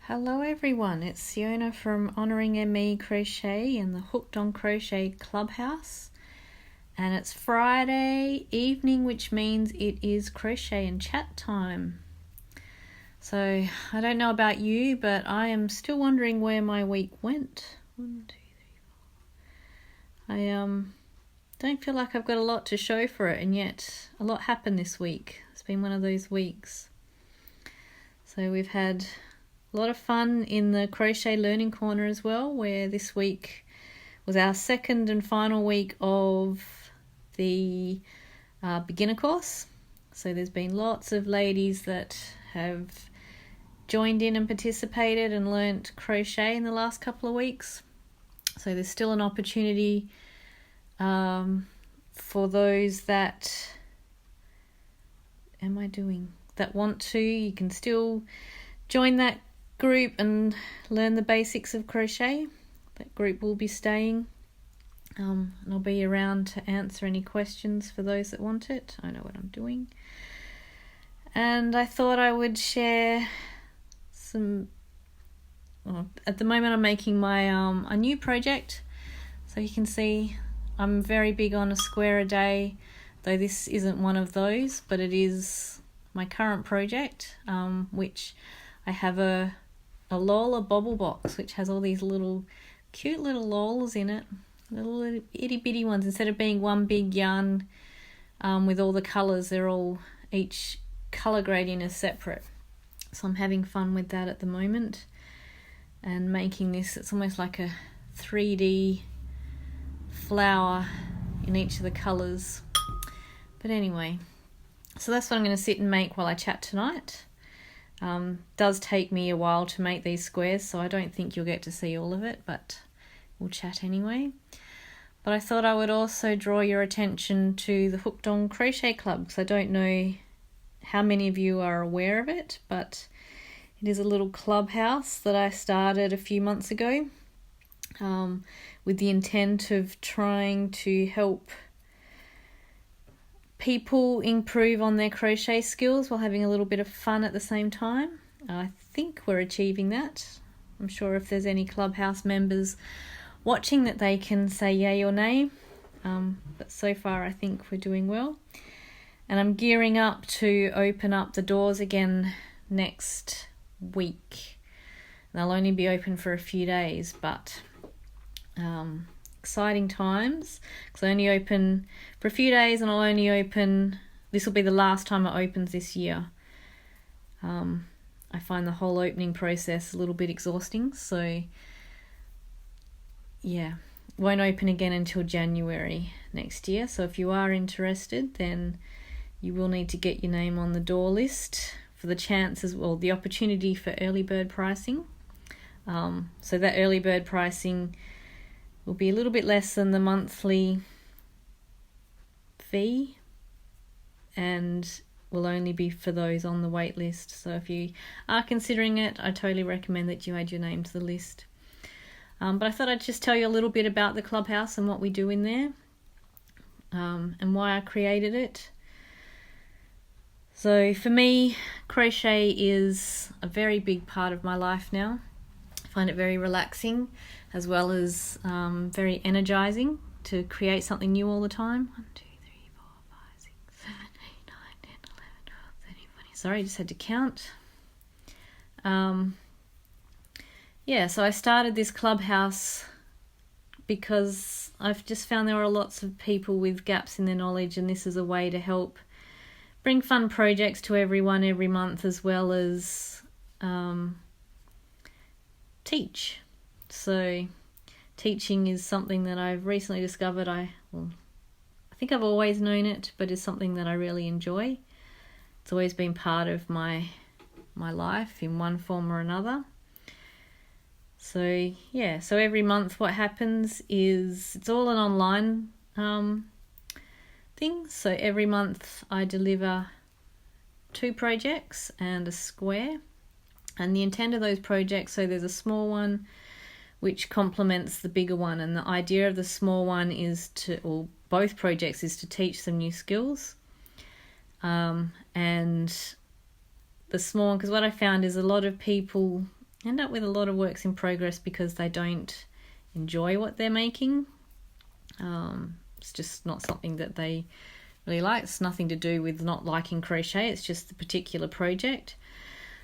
Hello everyone, it's Fiona from Honouring ME Crochet in the Hooked on Crochet Clubhouse, and it's Friday evening, which means it is crochet and chat time. So I don't know about you, but I am still wondering where my week went. 1, 2, 3, 4. I don't feel like I've got a lot to show for it, and yet a lot happened this week. It's been one of those weeks. So we've had a lot of fun in the Crochet Learning Corner as well, where this week was our second and final week of the beginner course. So there's been lots of ladies that have joined in and participated and learnt crochet in the last couple of weeks. So there's still an opportunity for those that want to. You can still join that group and learn the basics of crochet. That group will be staying, and I'll be around to answer any questions for those that want it. I know what I'm doing, and I thought I would share some. At the moment, I'm making my a new project, so you can see I'm very big on a square a day, though this isn't one of those, but it is my current project, which I have a Lola bobble box, which has all these little cute little lols in it, little itty bitty ones. Instead of being one big yarn with all the colours, they're all, each colour gradient is separate. So I'm having fun with that at the moment and making this. It's almost like a 3D flower in each of the colours. But anyway, so that's what I'm going to sit and make while I chat tonight. Does take me a while to make these squares, so I don't think you'll get to see all of it, but we'll chat anyway. But I thought I would also draw your attention to the Hooked on Crochet Club, because I don't know how many of you are aware of it, but it is a little clubhouse that I started a few months ago with the intent of trying to help people improve on their crochet skills while having a little bit of fun at the same time. I think we're achieving that. I'm sure if there's any clubhouse members watching that they can say yay or nay, but so far I think we're doing well. And I'm gearing up to open up the doors again next week. They'll only be open for a few days, but exciting times, because I only open for a few days, and I'll only open, this will be the last time it opens this year. I find the whole opening process a little bit exhausting, so yeah, won't open again until January next year. So if you are interested, then you will need to get your name on the door list for the chances, well, the opportunity for early bird pricing. So that early bird pricing will be a little bit less than the monthly fee, and will only be for those on the wait list. So if you are considering it, I totally recommend that you add your name to the list. But I thought I'd just tell you a little bit about the clubhouse and what we do in there, and why I created it. So for me, crochet is a very big part of my life now. I find it very relaxing, as well as very energizing to create something new all the time. 1, 2, 3, 4, 5, 6, 7, 8, 9, 10, 11, 12, 13, 14. Sorry, I just had to count. So I started this clubhouse because I've just found there are lots of people with gaps in their knowledge, and this is a way to help bring fun projects to everyone every month, as well as teach. So teaching is something that I've recently discovered. I think I've always known it, but it's something that I really enjoy. It's always been part of my life in one form or another. So yeah, so every month what happens is it's all an online thing. So every month I deliver 2 projects and a square. And the intent of those projects, so there's a small one which complements the bigger one, and the idea of the small one is to, or both projects, is to teach some new skills. And the small one, because what I found is a lot of people end up with a lot of works in progress because they don't enjoy what they're making. It's just not something that they really like. It's nothing to do with not liking crochet, it's just the particular project.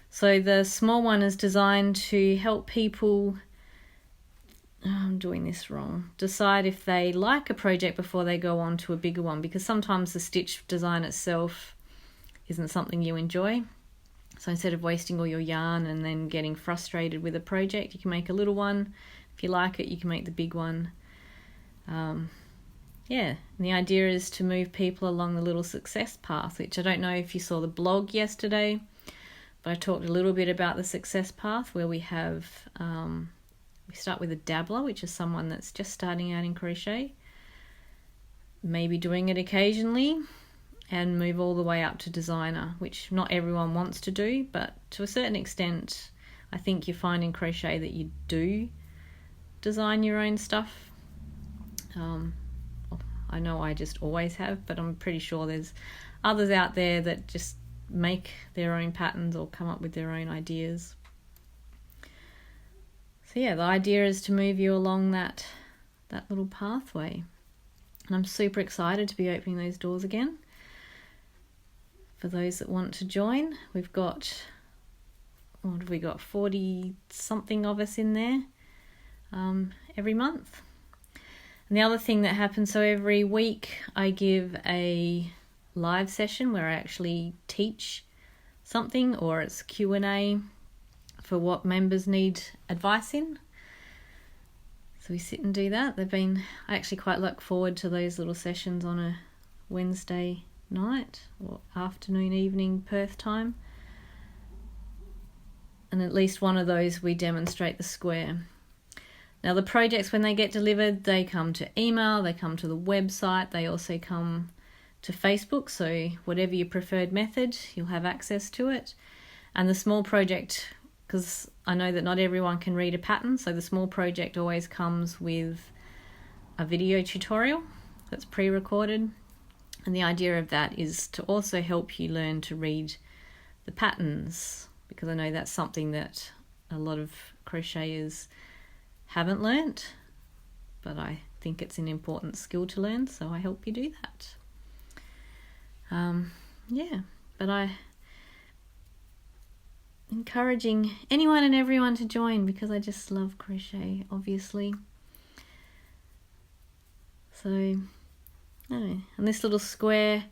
So the small one is designed to help people, I'm doing this wrong, decide if they like a project before they go on to a bigger one, because sometimes the stitch design itself isn't something you enjoy. So instead of wasting all your yarn and then getting frustrated with a project, you can make a little one. If you like it, you can make the big one. And the idea is to move people along the little success path, which I don't know if you saw the blog yesterday, but I talked a little bit about the success path where we have, we start with a dabbler, which is someone that's just starting out in crochet, maybe doing it occasionally, and move all the way up to designer, which not everyone wants to do, but to a certain extent, I think you find in crochet that you do design your own stuff. I know I just always have, but I'm pretty sure there's others out there that just make their own patterns or come up with their own ideas. So yeah, the idea is to move you along that little pathway. And I'm super excited to be opening those doors again. For those that want to join, we've got, what have we got, 40 something of us in there every month. And the other thing that happens, so every week I give a live session where I actually teach something, or it's Q&A for what members need advice in. So we sit and do that. I actually quite look forward to those little sessions on a Wednesday night or afternoon, evening Perth time. And at least one of those we demonstrate the square. Now the projects, when they get delivered, they come to email, they come to the website, they also come to Facebook, so whatever your preferred method, you'll have access to it. And the small project, because I know that not everyone can read a pattern, so the small project always comes with a video tutorial that's pre-recorded. And the idea of that is to also help you learn to read the patterns, because I know that's something that a lot of crocheters haven't learnt, but I think it's an important skill to learn, so I help you do that. But I encouraging anyone and everyone to join, because I just love crochet, obviously. So, and this little square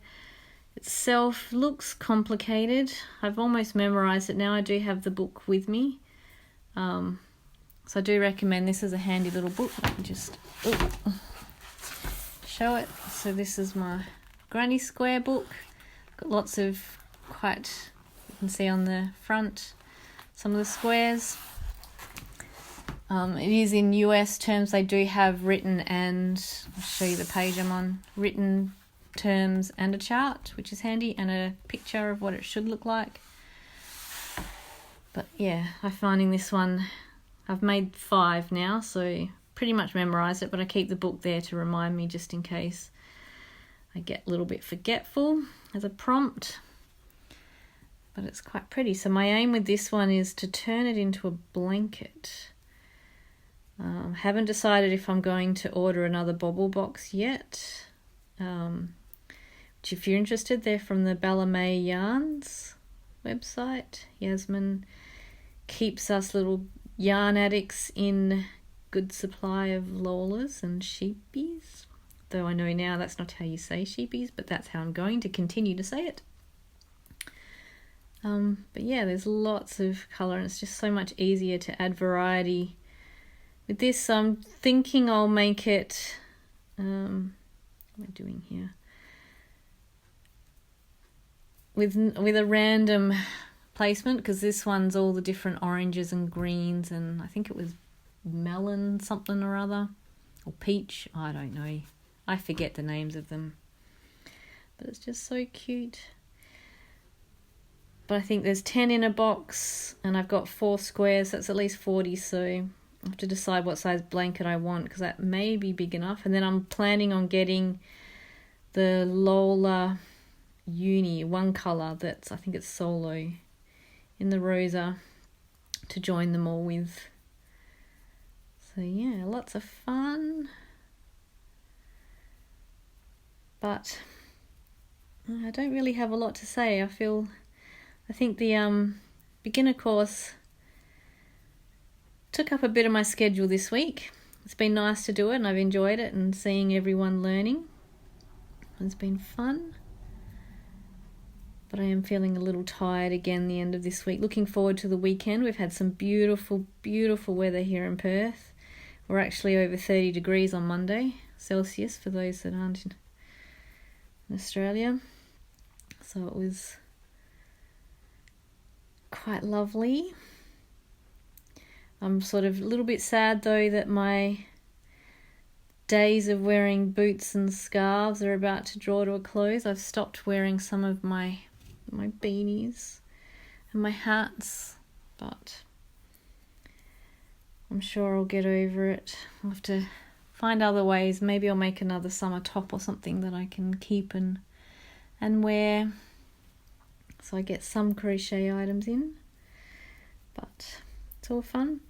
itself looks complicated. I've almost memorized it now. I do have the book with me. So I do recommend this as a handy little book. Let me just show it. So this is my Granny Square book. Got lots of you can see on the front some of the squares. It is in US terms. They do have written, and I'll show you the page I'm on, written terms and a chart, which is handy, and a picture of what it should look like. But yeah, I'm finding this one, I've made 5 now, so pretty much memorised it, but I keep the book there to remind me just in case I get a little bit forgetful as a prompt. But it's quite pretty. So my aim with this one is to turn it into a blanket. Haven't decided if I'm going to order another bobble box yet. Which if you're interested, they're from the Ballet Yarns website. Yasmin keeps us little yarn addicts in good supply of Lolas and sheepies. Though I know now that's not how you say sheepies, but that's how I'm going to continue to say it. But yeah, there's lots of colour, and it's just so much easier to add variety. With this, I'm thinking I'll make it, what am I doing here? With a random placement, because this one's all the different oranges and greens, and I think it was melon something or other, or peach, I don't know. I forget the names of them. But it's just so cute. But I think there's 10 in a box, and I've got 4 squares, that's at least 40, so I have to decide what size blanket I want, because that may be big enough. And then I'm planning on getting the Lola Uni, one colour that's, I think it's Solo, in the rosa to join them all with. So yeah, lots of fun. But I don't really have a lot to say. I think the beginner course took up a bit of my schedule this week. It's been nice to do it, and I've enjoyed it, and seeing everyone learning. It's been fun. But I am feeling a little tired again the end of this week. Looking forward to the weekend. We've had some beautiful, beautiful weather here in Perth. We're actually over 30 degrees on Monday, Celsius, for those that aren't in Australia. So it was quite lovely. I'm sort of a little bit sad though that my days of wearing boots and scarves are about to draw to a close. I've stopped wearing some of my beanies and my hats, but I'm sure I'll get over it. I'll have to find other ways. Maybe I'll make another summer top or something that I can keep and wear, so I get some crochet items in. But it's all fun.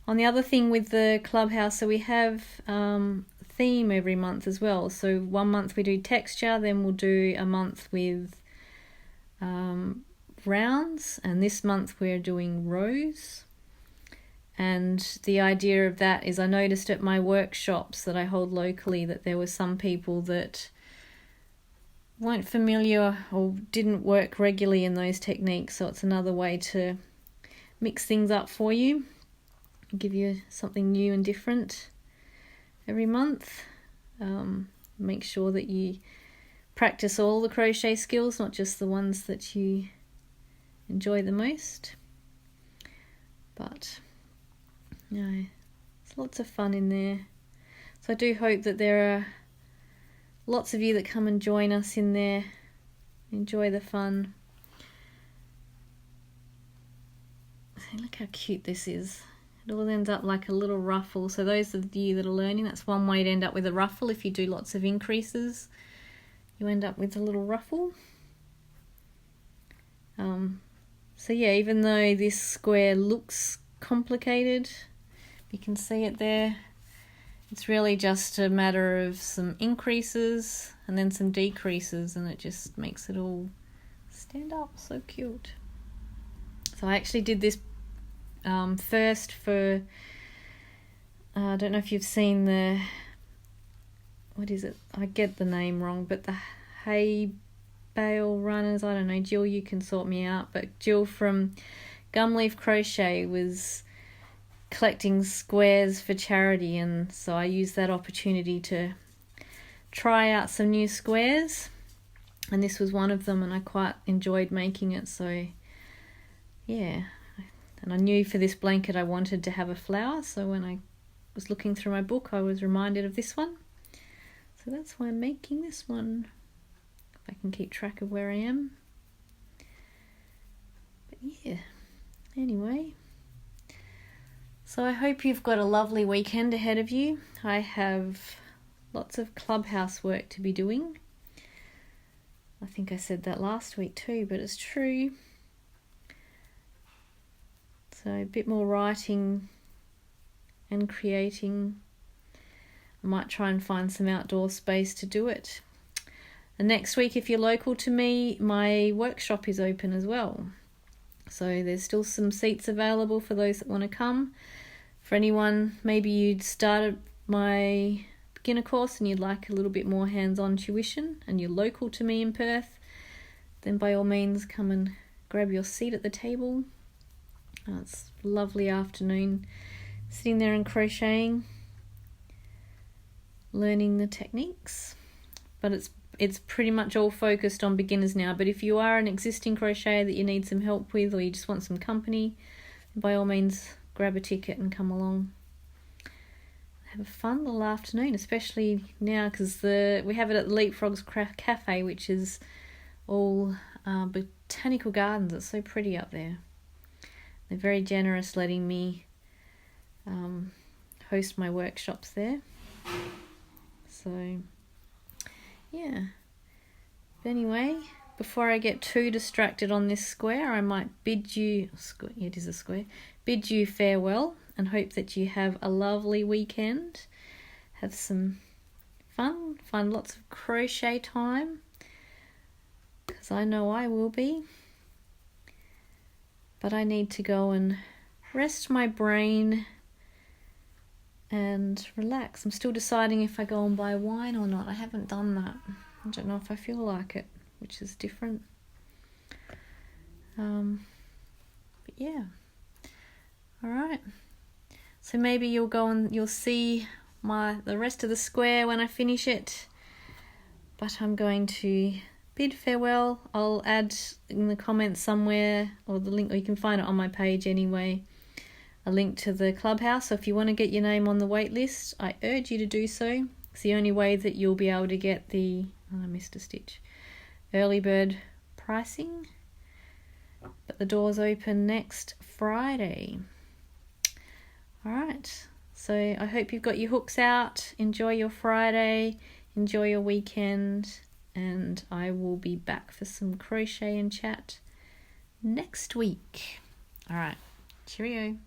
On the other thing with the clubhouse, so we have theme every month as well. So one month we do texture, then we'll do a month with rounds, and this month we're doing rows. And the idea of that is I noticed at my workshops that I hold locally that there were some people that weren't familiar or didn't work regularly in those techniques, so it's another way to mix things up for you, give you something new and different every month. Make sure that you practice all the crochet skills, not just the ones that you enjoy the most. But no, there's lots of fun in there. So I do hope that there are lots of you that come and join us in there, enjoy the fun. Look how cute this is. It all ends up like a little ruffle. So those of you that are learning, that's one way to end up with a ruffle. If you do lots of increases, you end up with a little ruffle. So yeah, even though this square looks complicated, you can see it there, it's really just a matter of some increases and then some decreases, and it just makes it all stand up. So cute. So I actually did this first for, I don't know if you've seen the, what is it? I get the name wrong, but the hay bale runners, I don't know, Jill, you can sort me out, but Jill from Gumleaf Crochet was collecting squares for charity, and so I used that opportunity to try out some new squares, and this was one of them, and I quite enjoyed making it. So yeah, and I knew for this blanket I wanted to have a flower, so when I was looking through my book I was reminded of this one, so that's why I'm making this one, if I can keep track of where I am. But yeah, anyway, so I hope you've got a lovely weekend ahead of you. I have lots of clubhouse work to be doing. I think I said that last week too, but it's true. So a bit more writing and creating. I might try and find some outdoor space to do it. And next week, if you're local to me, my workshop is open as well. So there's still some seats available for those that want to come. For anyone, maybe you'd started my beginner course and you'd like a little bit more hands-on tuition and you're local to me in Perth, then by all means come and grab your seat at the table. It's a lovely afternoon sitting there and crocheting, learning the techniques. But it's pretty much all focused on beginners now. But if you are an existing crocheter that you need some help with, or you just want some company, by all means grab a ticket and come along. Have a fun little afternoon, especially now because we have it at the Leapfrogs Cafe, which is all botanical gardens. It's so pretty up there. They're very generous letting me host my workshops there. So yeah, but anyway, before I get too distracted on this square, I might bid you, it is a square, bid you farewell and hope that you have a lovely weekend. Have some fun, find lots of crochet time, because I know I will be. But I need to go and rest my brain and relax. I'm still deciding if I go and buy wine or not. I haven't done that. I don't know if I feel like it, which is different. But yeah. All right. So maybe you'll go and you'll see the rest of the square when I finish it. But I'm going to bid farewell. I'll add in the comments somewhere, or the link, or you can find it on my page anyway, a link to the clubhouse. So if you want to get your name on the wait list, I urge you to do so. It's the only way that you'll be able to get the, I missed a stitch, early bird pricing. But the doors open next Friday. All right, so I hope you've got your hooks out. Enjoy your Friday, enjoy your weekend, and I will be back for some crochet and chat next week. All right, cheerio.